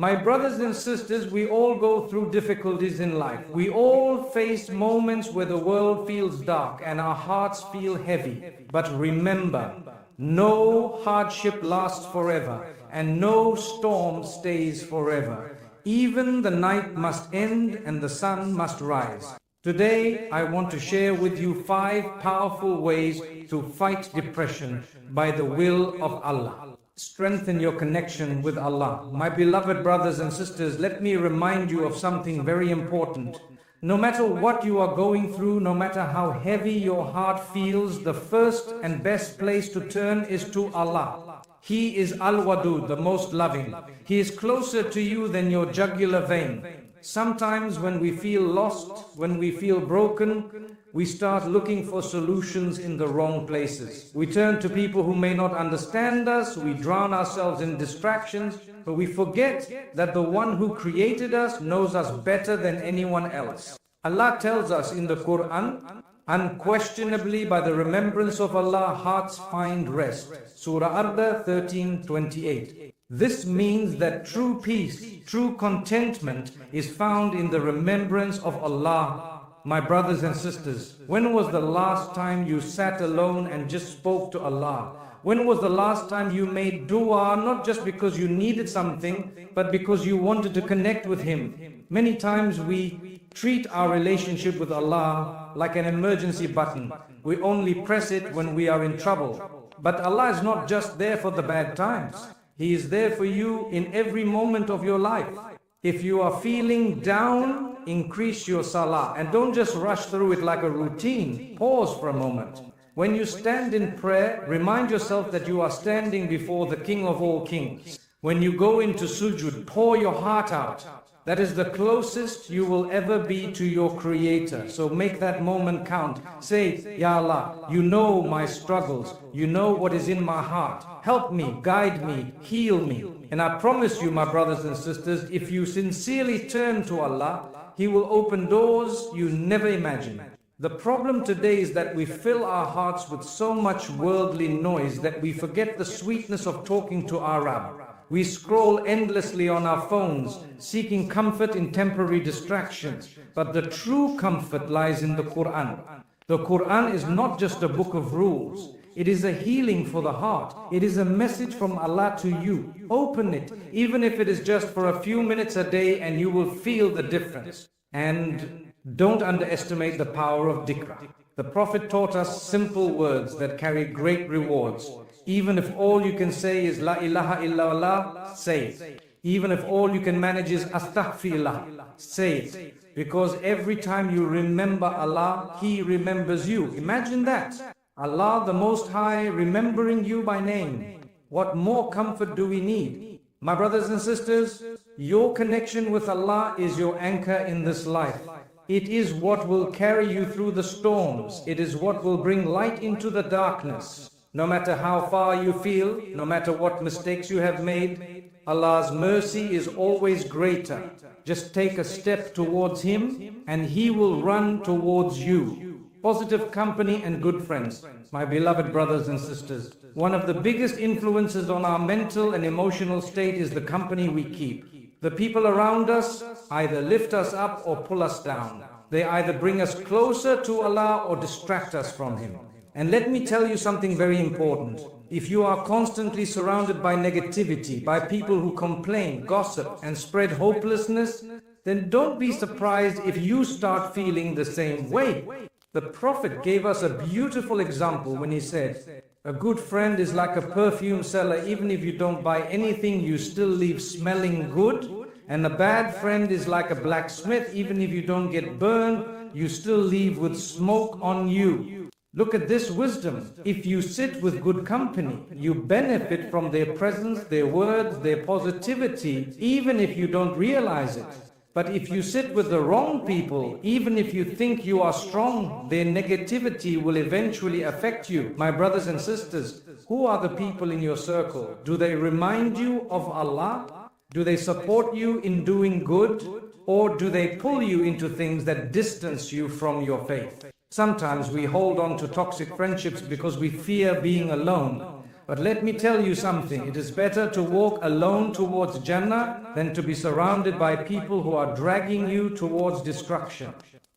My brothers and sisters, we all go through difficulties in life. We all face moments where the world feels dark and our hearts feel heavy. But remember, no hardship lasts forever and no storm stays forever. Even the night must end and the sun must rise. Today, I want to share with you 5 powerful ways to fight depression by the will of Allah. Strengthen your connection with Allah. My beloved brothers and sisters, let me remind you of something very important. No matter what you are going through, no matter how heavy your heart feels, the first and best place to turn is to Allah. He is Al-Wadud, the most loving. He is closer to you than your jugular vein. Sometimes when we feel lost, when we feel broken, we start looking for solutions in the wrong places. We turn to people who may not understand us, we drown ourselves in distractions, but we forget that the one who created us knows us better than anyone else. Allah tells us in the Quran, unquestionably by the remembrance of Allah, hearts find rest. Surah Arda 13:28. This means that true peace, true contentment is found in the remembrance of Allah. My brothers and sisters, when was the last time you sat alone and just spoke to Allah? When was the last time you made dua, not just because you needed something, but because you wanted to connect with Him? Many times we treat our relationship with Allah like an emergency button. We only press it when we are in trouble. But Allah is not just there for the bad times. He is there for you in every moment of your life. If you are feeling down, increase your salah and don't just rush through it like a routine. Pause for a moment. When you stand in prayer, remind yourself that you are standing before the King of all kings. When you go into sujud, pour your heart out. That is the closest you will ever be to your Creator. So make that moment count. Say, Ya Allah, you know my struggles. You know what is in my heart. Help me, guide me, heal me. And I promise you, my brothers and sisters, if you sincerely turn to Allah, He will open doors you never imagined. The problem today is that we fill our hearts with so much worldly noise that we forget the sweetness of talking to our Rabb. We scroll endlessly on our phones, seeking comfort in temporary distractions. But the true comfort lies in the Quran. The Quran is not just a book of rules. It is a healing for the heart. It is a message from Allah to you. Open it, even if it is just for a few minutes a day, and you will feel the difference. And don't underestimate the power of dhikr. The Prophet taught us simple words that carry great rewards. Even if all you can say is La ilaha illallah, say it. Even if all you can manage is Astaghfirullah, say it. Because every time you remember Allah, He remembers you. Imagine that. Allah the Most High remembering you by name. What more comfort do we need? My brothers and sisters, your connection with Allah is your anchor in this life. It is what will carry you through the storms. It is what will bring light into the darkness. No matter how far you feel, no matter what mistakes you have made, Allah's mercy is always greater. Just take a step towards Him and He will run towards you. Positive company and good friends. My beloved brothers and sisters, one of the biggest influences on our mental and emotional state is the company we keep. The people around us either lift us up or pull us down. They either bring us closer to Allah or distract us from Him. And let me tell you something very important. If you are constantly surrounded by negativity, by people who complain, gossip, and spread hopelessness, then don't be surprised if you start feeling the same way. The Prophet gave us a beautiful example when he said, a good friend is like a perfume seller. Even if you don't buy anything, you still leave smelling good. And a bad friend is like a blacksmith. Even if you don't get burned, you still leave with smoke on you. Look at this wisdom. If you sit with good company, you benefit from their presence, their words, their positivity, even if you don't realize it. But if you sit with the wrong people, even if you think you are strong, their negativity will eventually affect you. My brothers and sisters, who are the people in your circle? Do they remind you of Allah? Do they support you in doing good? Or do they pull you into things that distance you from your faith? Sometimes we hold on to toxic friendships because we fear being alone. But let me tell you something, it is better to walk alone towards Jannah than to be surrounded by people who are dragging you towards destruction.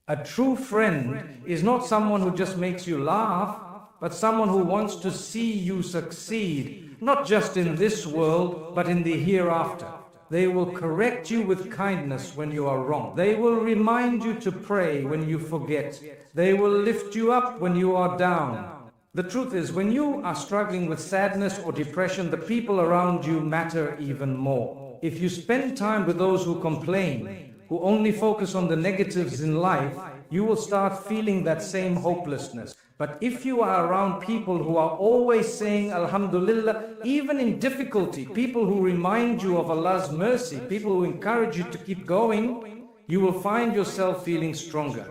A true friend is not someone who just makes you laugh, but someone who wants to see you succeed, not just in this world, but in the hereafter. They will correct you with kindness when you are wrong. They will remind you to pray when you forget. They will lift you up when you are down. The truth is, when you are struggling with sadness or depression, the people around you matter even more. If you spend time with those who complain, who only focus on the negatives in life, you will start feeling that same hopelessness. But if you are around people who are always saying Alhamdulillah, even in difficulty, people who remind you of Allah's mercy, people who encourage you to keep going, you will find yourself feeling stronger.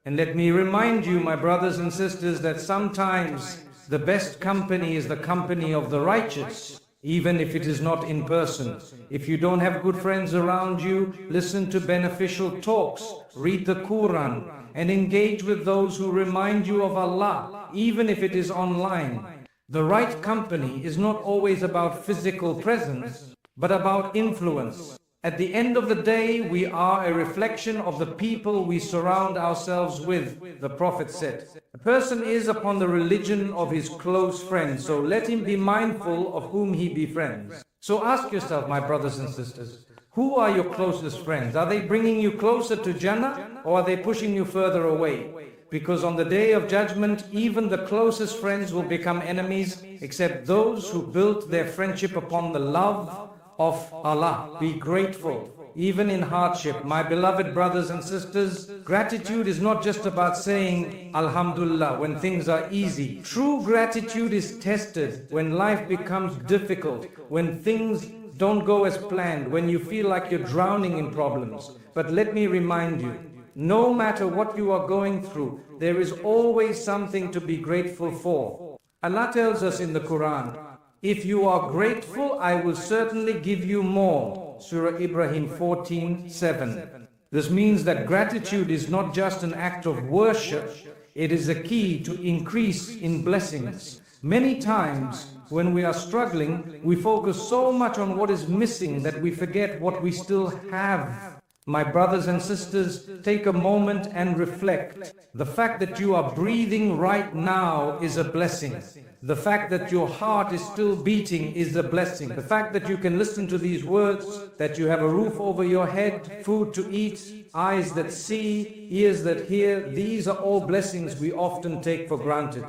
And let me remind you, my brothers and sisters, that sometimes the best company is the company of the righteous, even if it is not in person. If you don't have good friends around you, listen to beneficial talks, read the Quran, and engage with those who remind you of Allah, even if it is online. The right company is not always about physical presence, but about influence. At the end of the day, we are a reflection of the people we surround ourselves with, the Prophet said. A person is upon the religion of his close friends, so let him be mindful of whom he befriends. So ask yourself, my brothers and sisters, who are your closest friends? Are they bringing you closer to Jannah, or are they pushing you further away? Because on the day of judgment, even the closest friends will become enemies, except those who built their friendship upon the love of Allah. Be grateful, even in hardship. My beloved brothers and sisters, gratitude is not just about saying Alhamdulillah when things are easy. True gratitude is tested when life becomes difficult, when things don't go as planned, when you feel like you're drowning in problems. But let me remind you, no matter what you are going through, there is always something to be grateful for. Allah tells us in the Quran, if you are grateful, I will certainly give you more. Surah Ibrahim 14:7. This means that gratitude is not just an act of worship, it is a key to increase in blessings. Many times when we are struggling, we focus so much on what is missing that we forget what we still have. My brothers and sisters, take a moment and reflect. The fact that you are breathing right now is a blessing. The fact that your heart is still beating is a blessing. The fact that you can listen to these words, that you have a roof over your head, food to eat, eyes that see, ears that hear, these are all blessings we often take for granted.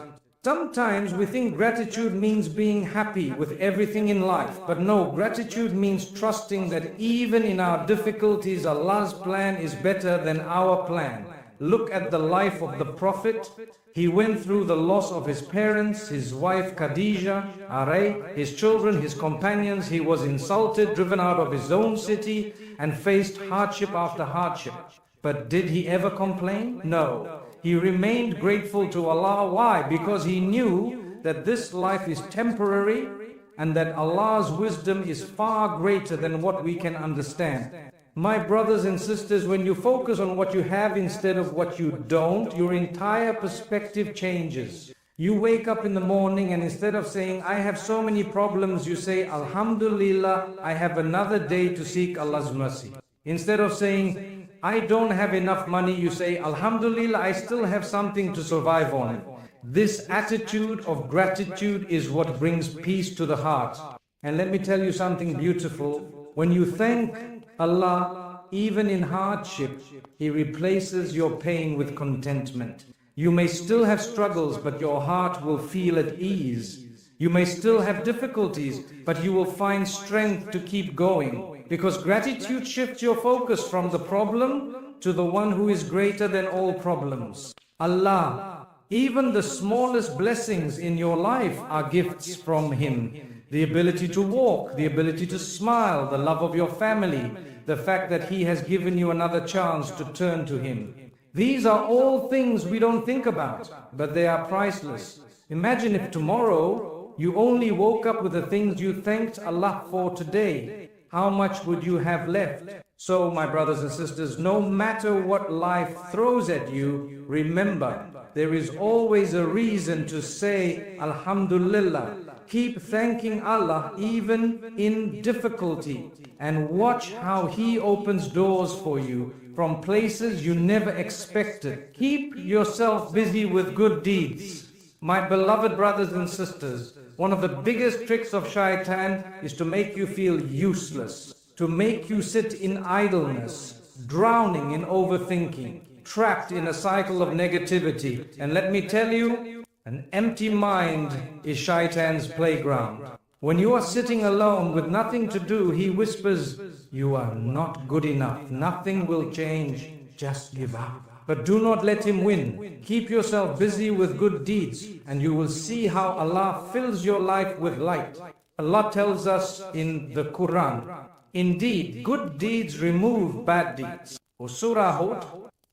Sometimes we think gratitude means being happy with everything in life. But no, gratitude means trusting that even in our difficulties, Allah's plan is better than our plan. Look at the life of the Prophet. He went through the loss of his parents, his wife Khadija, his children, his companions. He was insulted, driven out of his own city, and faced hardship after hardship. But did he ever complain? No. He remained grateful to Allah. Why? Because he knew that this life is temporary and that Allah's wisdom is far greater than what we can understand. My brothers and sisters, when you focus on what you have instead of what you don't, your entire perspective changes. You wake up in the morning and instead of saying, I have so many problems, you say, Alhamdulillah, I have another day to seek Allah's mercy. Instead of saying, I don't have enough money, you say, Alhamdulillah, I still have something to survive on. This attitude of gratitude is what brings peace to the heart. And let me tell you something beautiful. When you thank Allah, even in hardship, He replaces your pain with contentment. You may still have struggles, but your heart will feel at ease. You may still have difficulties, but you will find strength to keep going. Because gratitude shifts your focus from the problem to the one who is greater than all problems. Allah, even the smallest blessings in your life are gifts from Him. The ability to walk, the ability to smile, the love of your family, the fact that He has given you another chance to turn to Him. These are all things we don't think about, but they are priceless. Imagine if tomorrow you only woke up with the things you thanked Allah for today. How much would you have left? So, my brothers and sisters, no matter what life throws at you, remember, there is always a reason to say Alhamdulillah. Keep thanking Allah even in difficulty, and watch how He opens doors for you from places you never expected. Keep yourself busy with good deeds. My beloved brothers and sisters, one of the biggest tricks of shaitan is to make you feel useless, to make you sit in idleness, drowning in overthinking, trapped in a cycle of negativity. And let me tell you, an empty mind is shaitan's playground. When you are sitting alone with nothing to do, he whispers, you are not good enough, nothing will change, just give up. But do not let him win. Keep yourself busy with good deeds, and you will see how Allah fills your life with light. Allah tells us in the Quran, indeed, good deeds remove bad deeds. Surah Hud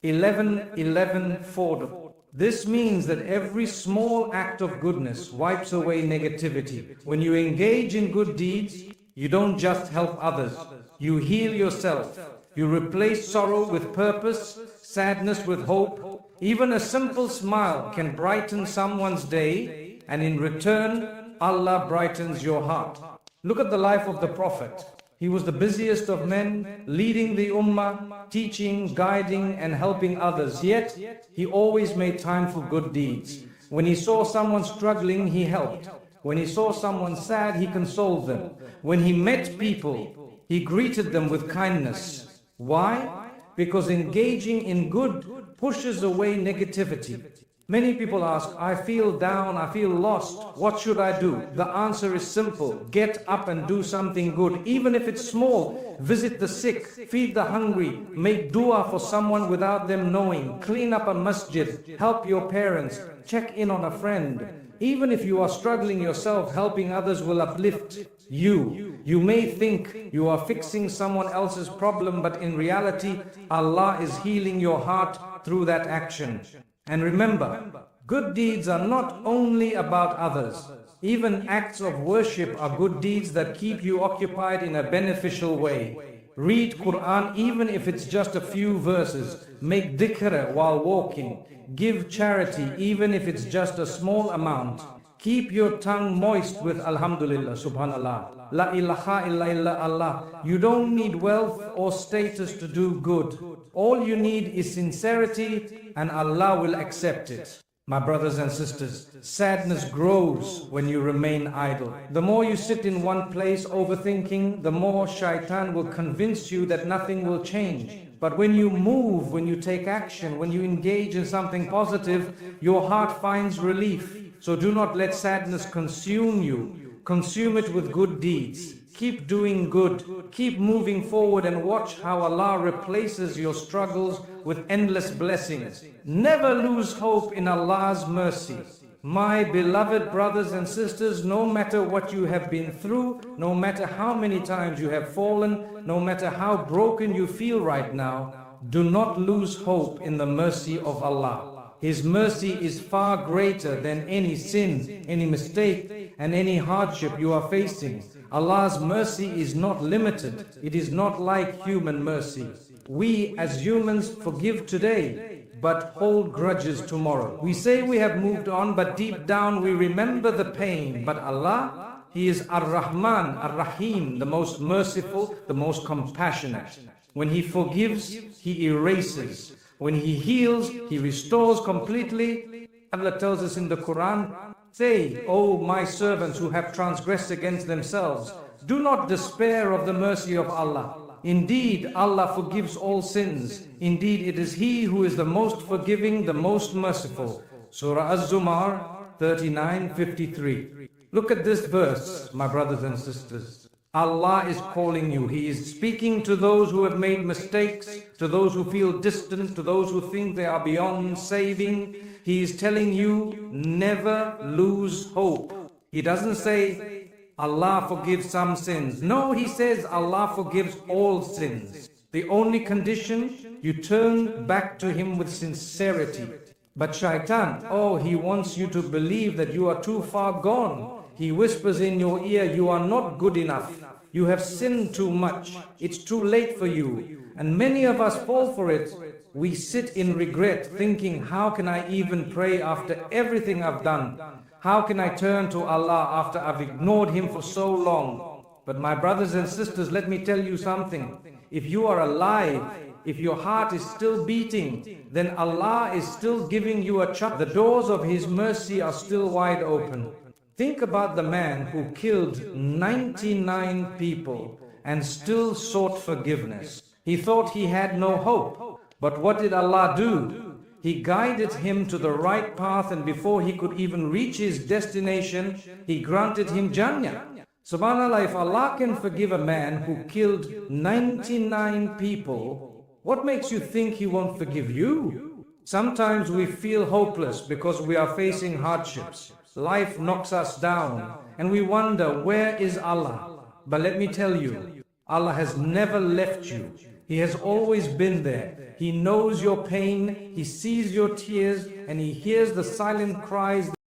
11:11-4. This means that every small act of goodness wipes away negativity. When you engage in good deeds, you don't just help others, you heal yourself. You replace sorrow with purpose, sadness with hope. Even a simple smile can brighten someone's day, and in return, Allah brightens your heart. Look at the life of the Prophet. He was the busiest of men, leading the ummah, teaching, guiding, and helping others. Yet, he always made time for good deeds. When he saw someone struggling, he helped. When he saw someone sad, he consoled them. When he met people, he greeted them with kindness. Why? Because engaging in good pushes away negativity. Many people ask, I feel down, I feel lost, what should I do? The answer is simple. Get up and do something good, even if it's small. Visit the sick, feed the hungry, make dua for someone without them knowing, clean up a masjid, help your parents, check in on a friend. Even if you are struggling yourself, helping others will uplift you. You may think you are fixing someone else's problem, but in reality, Allah is healing your heart through that action. And remember, good deeds are not only about others. Even acts of worship are good deeds that keep you occupied in a beneficial way. Read Quran even if it's just a few verses. Make dhikr while walking. Give charity even if it's just a small amount. Keep your tongue moist with Alhamdulillah, Subhanallah. La ilaha illa Allah. You don't need wealth or status to do good. All you need is sincerity, and Allah will accept it. My brothers and sisters, sadness grows when you remain idle. The more you sit in one place overthinking, the more shaitan will convince you that nothing will change. But when you move, when you take action, when you engage in something positive, your heart finds relief. So do not let sadness consume you. Consume it with good deeds. Keep doing good. Keep moving forward and watch how Allah replaces your struggles with endless blessings. Never lose hope in Allah's mercy. My beloved brothers and sisters, no matter what you have been through, no matter how many times you have fallen, no matter how broken you feel right now, do not lose hope in the mercy of Allah. His mercy is far greater than any sin, any mistake, and any hardship you are facing. Allah's mercy is not limited. It is not like human mercy. We as humans forgive today, but hold grudges tomorrow. We say we have moved on, but deep down we remember the pain. But Allah, He is Ar-Rahman, Ar-Rahim, the most merciful, the most compassionate. When He forgives, He erases. When He heals, He restores completely. Allah tells us in the Quran, say, O my servants who have transgressed against themselves, do not despair of the mercy of Allah. Indeed, Allah forgives all sins. Indeed, it is He who is the most forgiving, the most merciful. Surah Az-Zumar 39:53. Look at this verse, my brothers and sisters. Allah is calling you. He is speaking to those who have made mistakes, to those who feel distant, to those who think they are beyond saving. He is telling you, never lose hope. He doesn't say, Allah forgives some sins. No, He says Allah forgives all sins. The only condition, you turn back to Him with sincerity. But shaitan, oh, he wants you to believe that you are too far gone. He whispers in your ear, you are not good enough. You have sinned too much. It's too late for you. And many of us fall for it. We sit in regret, thinking, how can I even pray after everything I've done? How can I turn to Allah after I've ignored Him for so long? But my brothers and sisters, let me tell you something. If you are alive, if your heart is still beating, then Allah is still giving you a chance. The doors of His mercy are still wide open. Think about the man who killed 99 people and still sought forgiveness. He thought he had no hope. But what did Allah do? He guided him to the right path, and before he could even reach his destination, He granted him Jannah. Subhanallah, if Allah can forgive a man who killed 99 people, what makes you think He won't forgive you? Sometimes we feel hopeless because we are facing hardships. Life knocks us down and we wonder, where is Allah? But let me tell you, Allah has never left you. He has always been there. He knows your pain, He sees your tears, and He hears the silent cries